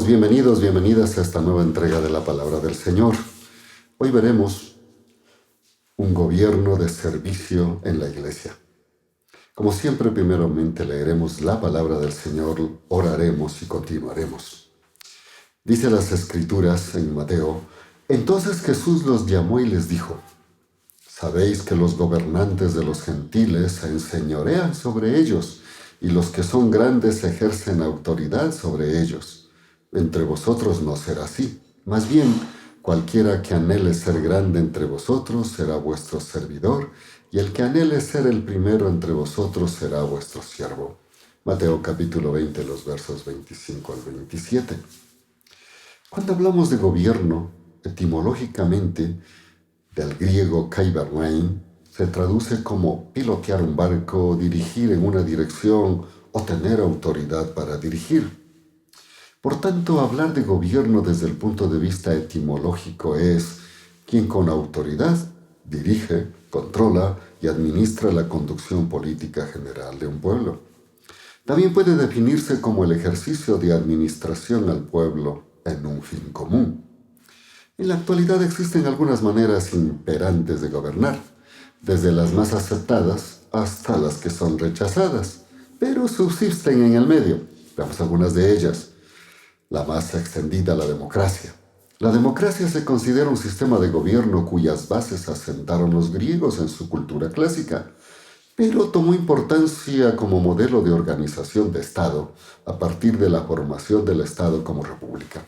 Hermanos, bienvenidas a esta nueva entrega de la Palabra del Señor. Hoy veremos un gobierno de servicio en la Iglesia. Como siempre, primeramente leeremos la Palabra del Señor, oraremos y continuaremos. Dice las Escrituras en Mateo: Entonces Jesús los llamó y les dijo: Sabéis que los gobernantes de los gentiles se enseñorean sobre ellos, y los que son grandes ejercen autoridad sobre ellos. Entre vosotros no será así. Más bien, cualquiera que anhele ser grande entre vosotros será vuestro servidor, y el que anhele ser el primero entre vosotros será vuestro siervo. Mateo capítulo 20, los versos 25 al 27. Cuando hablamos de gobierno, etimológicamente, del griego kaibernein, se traduce como pilotear un barco, dirigir en una dirección o tener autoridad para dirigir. Por tanto, hablar de gobierno desde el punto de vista etimológico es quien con autoridad dirige, controla y administra la conducción política general de un pueblo. También puede definirse como el ejercicio de administración al pueblo en un fin común. En la actualidad existen algunas maneras imperantes de gobernar, desde las más aceptadas hasta las que son rechazadas, pero subsisten en el medio. Veamos algunas de ellas. La más extendida, la democracia. La democracia se considera un sistema de gobierno cuyas bases asentaron los griegos en su cultura clásica, pero tomó importancia como modelo de organización de Estado a partir de la formación del Estado como república.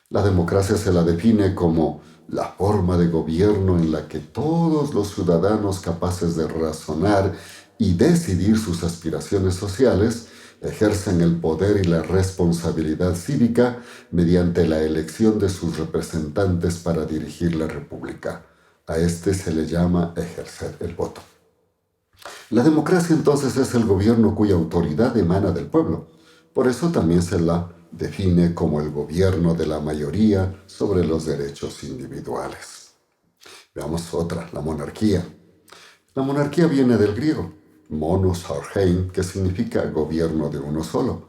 La democracia se la define como la forma de gobierno en la que todos los ciudadanos capaces de razonar y decidir sus aspiraciones sociales ejercen el poder y la responsabilidad cívica mediante la elección de sus representantes para dirigir la república. A este se le llama ejercer el voto. La democracia entonces es el gobierno cuya autoridad emana del pueblo. Por eso también se la define como el gobierno de la mayoría sobre los derechos individuales. Veamos otra, la monarquía. La monarquía viene del griego monos archein, que significa gobierno de uno solo.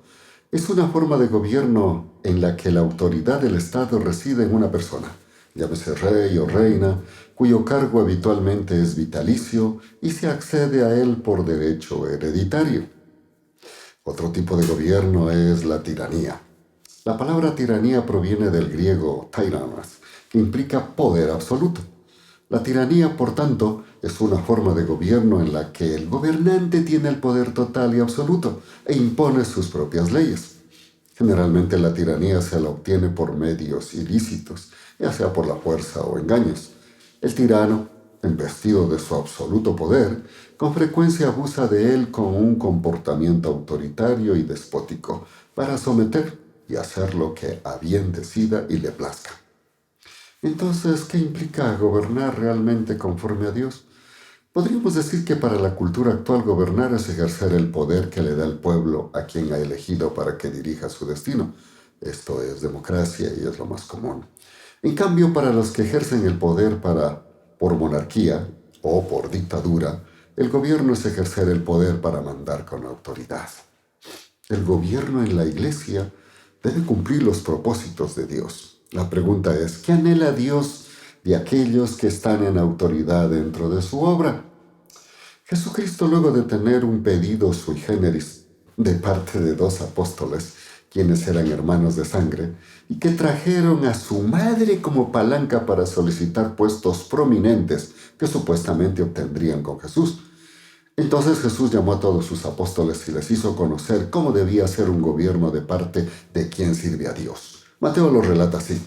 Es una forma de gobierno en la que la autoridad del Estado reside en una persona, llámese rey o reina, cuyo cargo habitualmente es vitalicio y se accede a él por derecho hereditario. Otro tipo de gobierno es la tiranía. La palabra tiranía proviene del griego tyrannos, que implica poder absoluto. La tiranía, por tanto, es una forma de gobierno en la que el gobernante tiene el poder total y absoluto e impone sus propias leyes. Generalmente la tiranía se la obtiene por medios ilícitos, ya sea por la fuerza o engaños. El tirano, embestido de su absoluto poder, con frecuencia abusa de él con un comportamiento autoritario y despótico para someter y hacer lo que a bien decida y le plazca. Entonces, ¿qué implica gobernar realmente conforme a Dios? Podríamos decir que para la cultura actual gobernar es ejercer el poder que le da el pueblo a quien ha elegido para que dirija su destino. Esto es democracia y es lo más común. En cambio, para los que ejercen el poder por monarquía o por dictadura, el gobierno es ejercer el poder para mandar con autoridad. El gobierno en la Iglesia debe cumplir los propósitos de Dios. La pregunta es, ¿qué anhela Dios de aquellos que están en autoridad dentro de su obra? Jesucristo, luego de tener un pedido sui generis de parte de 2 apóstoles, quienes eran hermanos de sangre, y que trajeron a su madre como palanca para solicitar puestos prominentes que supuestamente obtendrían con Jesús. Entonces Jesús llamó a todos sus apóstoles y les hizo conocer cómo debía ser un gobierno de parte de quien sirve a Dios. Mateo lo relata así.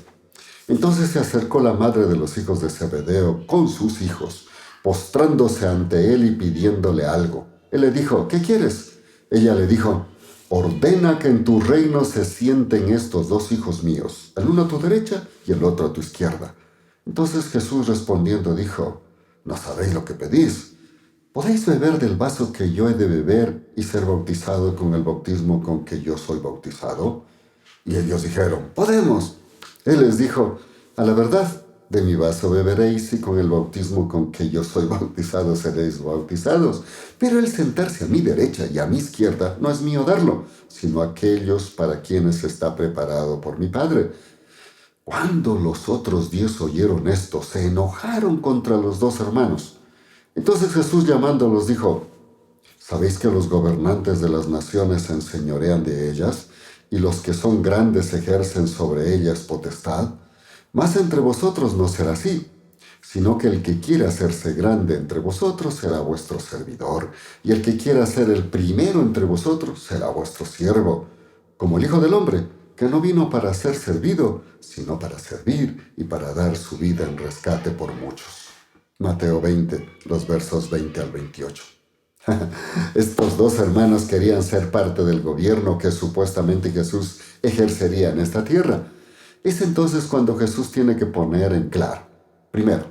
Entonces se acercó la madre de los hijos de Zebedeo con sus hijos, postrándose ante él y pidiéndole algo. Él le dijo, ¿qué quieres? Ella le dijo, ordena que en tu reino se sienten estos 2 hijos míos, el uno a tu derecha y el otro a tu izquierda. Entonces Jesús respondiendo dijo, no sabéis lo que pedís. ¿Podéis beber del vaso que yo he de beber y ser bautizado con el bautismo con que yo soy bautizado? Y ellos dijeron, podemos. Él les dijo, a la verdad, de mi vaso beberéis y con el bautismo con que yo soy bautizado seréis bautizados. Pero el sentarse a mi derecha y a mi izquierda no es mío darlo, sino aquellos para quienes está preparado por mi Padre. Cuando los otros 10 oyeron esto, se enojaron contra los dos hermanos. Entonces Jesús llamándolos dijo: ¿Sabéis que los gobernantes de las naciones se enseñorean de ellas, y los que son grandes ejercen sobre ellas potestad? Mas entre vosotros no será así, sino que el que quiera hacerse grande entre vosotros será vuestro servidor, y el que quiera ser el primero entre vosotros será vuestro siervo, como el Hijo del Hombre, que no vino para ser servido, sino para servir y para dar su vida en rescate por muchos. Mateo 20, los versos 20 al 28. Estos dos hermanos querían ser parte del gobierno que supuestamente Jesús ejercería en esta tierra. Es entonces cuando Jesús tiene que poner en claro, primero,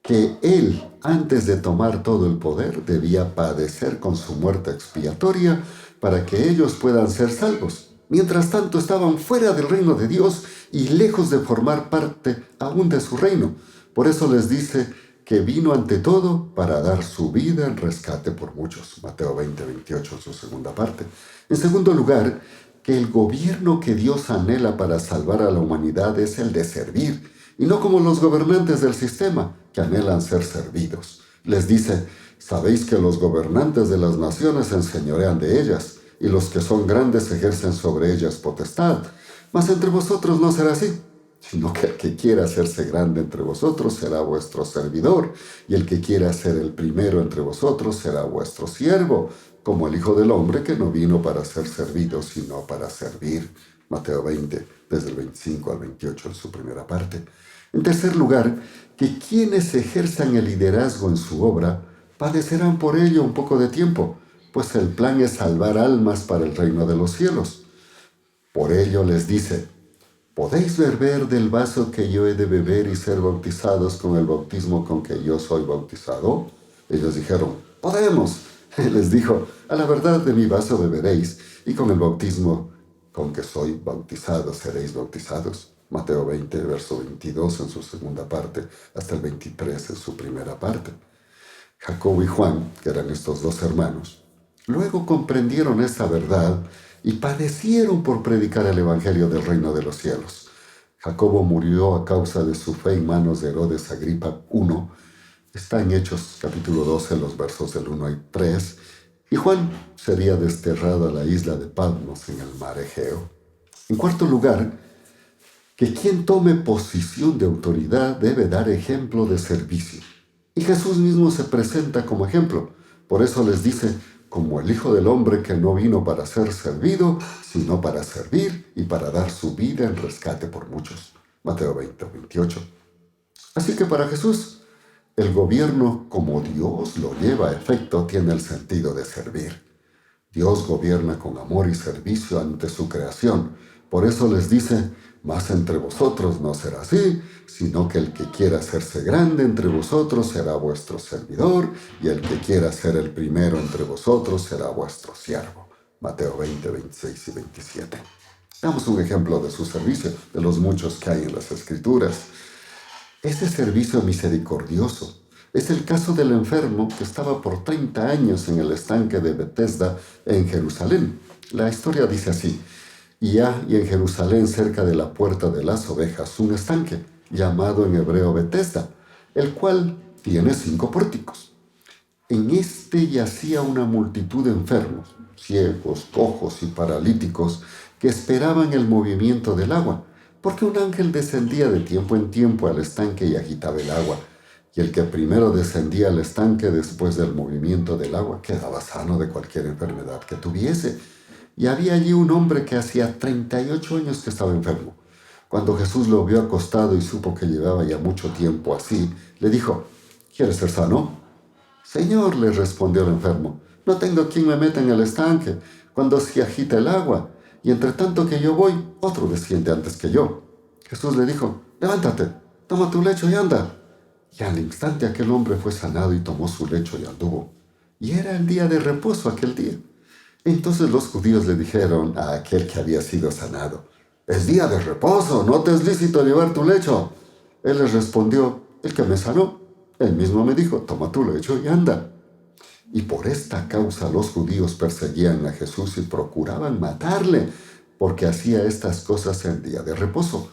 que Él, antes de tomar todo el poder, debía padecer con su muerte expiatoria para que ellos puedan ser salvos. Mientras tanto estaban fuera del reino de Dios y lejos de formar parte aún de su reino. Por eso les dice que vino ante todo para dar su vida en rescate por muchos. Mateo 20, 28, su segunda parte. En segundo lugar, que el gobierno que Dios anhela para salvar a la humanidad es el de servir, y no como los gobernantes del sistema, que anhelan ser servidos. Les dice: sabéis que los gobernantes de las naciones se enseñorean de ellas, y los que son grandes ejercen sobre ellas potestad. Mas entre vosotros no será así, sino que el que quiera hacerse grande entre vosotros será vuestro servidor, y el que quiera ser el primero entre vosotros será vuestro siervo, como el Hijo del Hombre, que no vino para ser servido, sino para servir. Mateo 20, desde el 25 al 28 en su primera parte. En tercer lugar, que quienes ejerzan el liderazgo en su obra padecerán por ello un poco de tiempo, pues el plan es salvar almas para el reino de los cielos. Por ello les dice: ¿podéis beber del vaso que yo he de beber y ser bautizados con el bautismo con que yo soy bautizado? Ellos dijeron: podemos. Él les dijo: a la verdad de mi vaso beberéis, y con el bautismo con que soy bautizado seréis bautizados. Mateo 20, verso 22 en su segunda parte, hasta el 23 en su primera parte. Jacobo y Juan, que eran estos dos hermanos, luego comprendieron esta verdad y padecieron por predicar el evangelio del reino de los cielos. Jacobo murió a causa de su fe en manos de Herodes Agripa I. Está en Hechos capítulo 12, los versos del 1 al 3. Y Juan sería desterrado a la isla de Patmos en el mar Egeo. En cuarto lugar, que quien tome posición de autoridad debe dar ejemplo de servicio. Y Jesús mismo se presenta como ejemplo. Por eso les dice: como el Hijo del Hombre, que no vino para ser servido, sino para servir y para dar su vida en rescate por muchos. Mateo 20, 28. Así que para Jesús, el gobierno, como Dios lo lleva a efecto, tiene el sentido de servir. Dios gobierna con amor y servicio ante su creación. Por eso les dice: mas entre vosotros no será así, sino que el que quiera hacerse grande entre vosotros será vuestro servidor, y el que quiera ser el primero entre vosotros será vuestro siervo. Mateo 20, 26 y 27. Damos un ejemplo de su servicio, de los muchos que hay en las Escrituras. Ese servicio misericordioso es el caso del enfermo que estaba por 30 años en el estanque de Betesda en Jerusalén. La historia dice así: y en Jerusalén, cerca de la puerta de las ovejas, un estanque, llamado en hebreo Betesda, el cual tiene 5 pórticos. En este yacía una multitud de enfermos, ciegos, cojos y paralíticos, que esperaban el movimiento del agua, porque un ángel descendía de tiempo en tiempo al estanque y agitaba el agua, y el que primero descendía al estanque después del movimiento del agua quedaba sano de cualquier enfermedad que tuviese. Y había allí un hombre que hacía 38 años que estaba enfermo. Cuando Jesús lo vio acostado y supo que llevaba ya mucho tiempo así, le dijo: ¿quieres ser sano? Señor, le respondió el enfermo, no tengo quien me meta en el estanque cuando se agita el agua, y entre tanto que yo voy, otro desciende antes que yo. Jesús le dijo: levántate, toma tu lecho y anda. Y al instante aquel hombre fue sanado y tomó su lecho y anduvo. Y era el día de reposo aquel día. Entonces los judíos le dijeron a aquel que había sido sanado: es día de reposo, no te es lícito llevar tu lecho. Él les respondió: el que me sanó, él mismo me dijo, toma tu lecho y anda. Y por esta causa los judíos perseguían a Jesús y procuraban matarle, porque hacía estas cosas en día de reposo.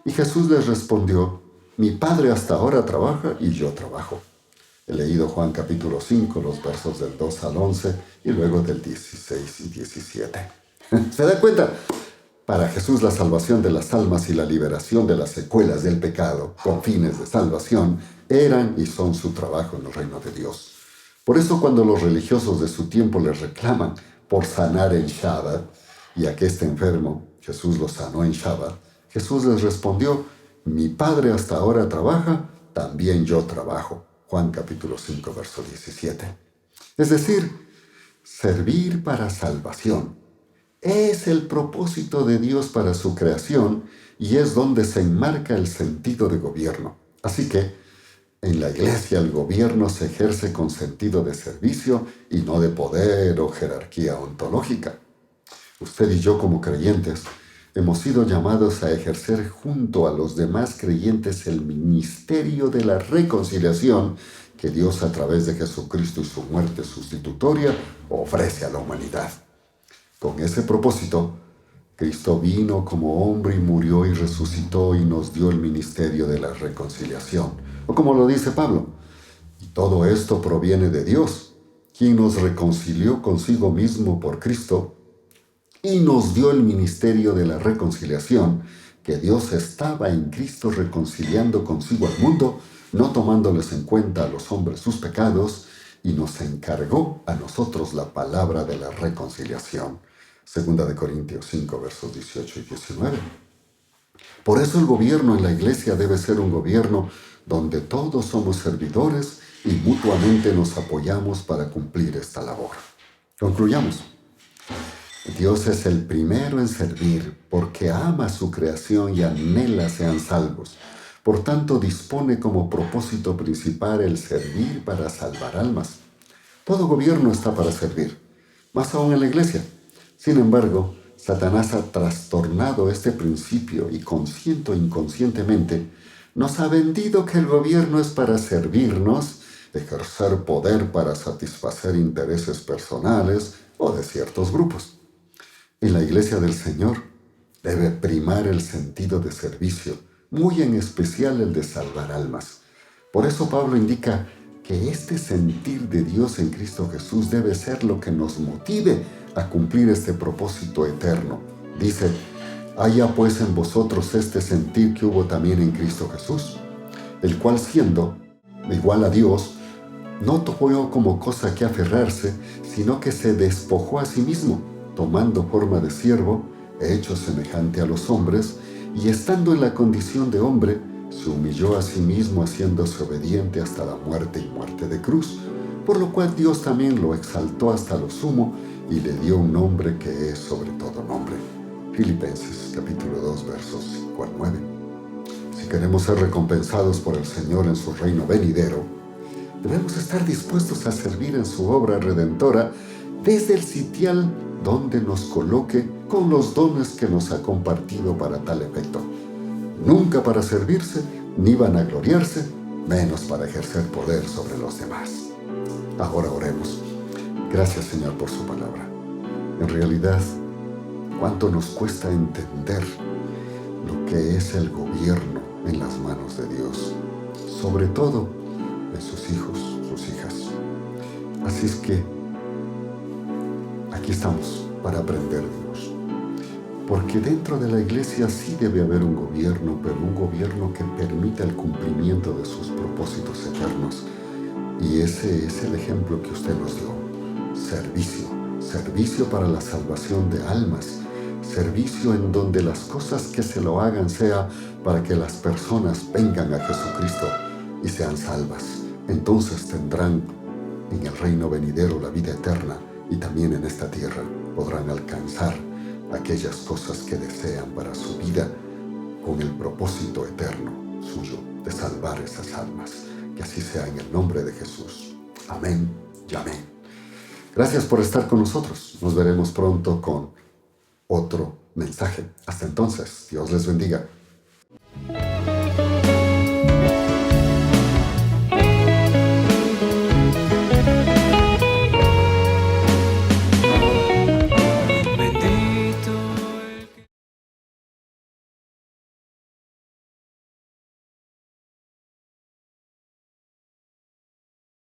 Y Jesús les respondió: mi Padre hasta ahora trabaja y yo trabajo. He leído Juan capítulo 5, los versos del 2 al 11 y luego del 16 y 17. ¿Se da cuenta? Para Jesús la salvación de las almas y la liberación de las secuelas del pecado, con fines de salvación, eran y son su trabajo en el reino de Dios. Por eso cuando los religiosos de su tiempo les reclaman por sanar en Shabbat, y a que este enfermo Jesús lo sanó en Shabbat, Jesús les respondió: mi Padre hasta ahora trabaja, también yo trabajo. Juan capítulo 5, verso 17. Es decir, servir para salvación es el propósito de Dios para su creación y es donde se enmarca el sentido de gobierno. Así que, en la iglesia el gobierno se ejerce con sentido de servicio y no de poder o jerarquía ontológica. Usted y yo como creyentes hemos sido llamados a ejercer junto a los demás creyentes el ministerio de la reconciliación que Dios a través de Jesucristo y su muerte sustitutoria ofrece a la humanidad. Con ese propósito, Cristo vino como hombre y murió y resucitó y nos dio el ministerio de la reconciliación. O como lo dice Pablo, y todo esto proviene de Dios, quien nos reconcilió consigo mismo por Cristo y nos dio el ministerio de la reconciliación, que Dios estaba en Cristo reconciliando consigo al mundo, no tomándoles en cuenta a los hombres sus pecados, y nos encargó a nosotros la palabra de la reconciliación. Segunda de Corintios 5, versos 18 y 19. Por eso el gobierno en la iglesia debe ser un gobierno donde todos somos servidores y mutuamente nos apoyamos para cumplir esta labor. Concluyamos. Dios es el primero en servir porque ama su creación y anhela sean salvos. Por tanto, dispone como propósito principal el servir para salvar almas. Todo gobierno está para servir, más aún en la iglesia. Sin embargo, Satanás ha trastornado este principio y consciente o inconscientemente nos ha vendido que el gobierno es para servirnos, ejercer poder para satisfacer intereses personales o de ciertos grupos. En la iglesia del Señor debe primar el sentido de servicio, muy en especial el de salvar almas. Por eso Pablo indica que este sentir de Dios en Cristo Jesús debe ser lo que nos motive a cumplir este propósito eterno. Dice: haya pues en vosotros este sentir que hubo también en Cristo Jesús, el cual siendo igual a Dios, no tomó como cosa que aferrarse, sino que se despojó a sí mismo, tomando forma de siervo, hecho semejante a los hombres, y estando en la condición de hombre, se humilló a sí mismo, haciéndose obediente hasta la muerte y muerte de cruz, por lo cual Dios también lo exaltó hasta lo sumo y le dio un nombre que es sobre todo nombre. Filipenses capítulo 2, versos 5 al 9. Si queremos ser recompensados por el Señor en su reino venidero, debemos estar dispuestos a servir en su obra redentora desde el sitial donde nos coloque con los dones que nos ha compartido para tal efecto. Nunca para servirse, ni vanagloriarse, menos para ejercer poder sobre los demás. Ahora oremos. Gracias, Señor, por su palabra. En realidad, cuánto nos cuesta entender lo que es el gobierno en las manos de Dios, sobre todo en sus hijos, sus hijas. Así es que aquí estamos para aprender de Dios. Porque dentro de la iglesia sí debe haber un gobierno, pero un gobierno que permita el cumplimiento de sus propósitos eternos. Y ese es el ejemplo que usted nos dio. Servicio. Servicio para la salvación de almas. Servicio en donde las cosas que se lo hagan sea para que las personas vengan a Jesucristo y sean salvas. Entonces tendrán en el reino venidero la vida eterna y también en esta tierra podrán alcanzar aquellas cosas que desean para su vida con el propósito eterno suyo de salvar esas almas. Que así sea en el nombre de Jesús. Amén y amén. Gracias por estar con nosotros. Nos veremos pronto con otro mensaje. Hasta entonces, Dios les bendiga.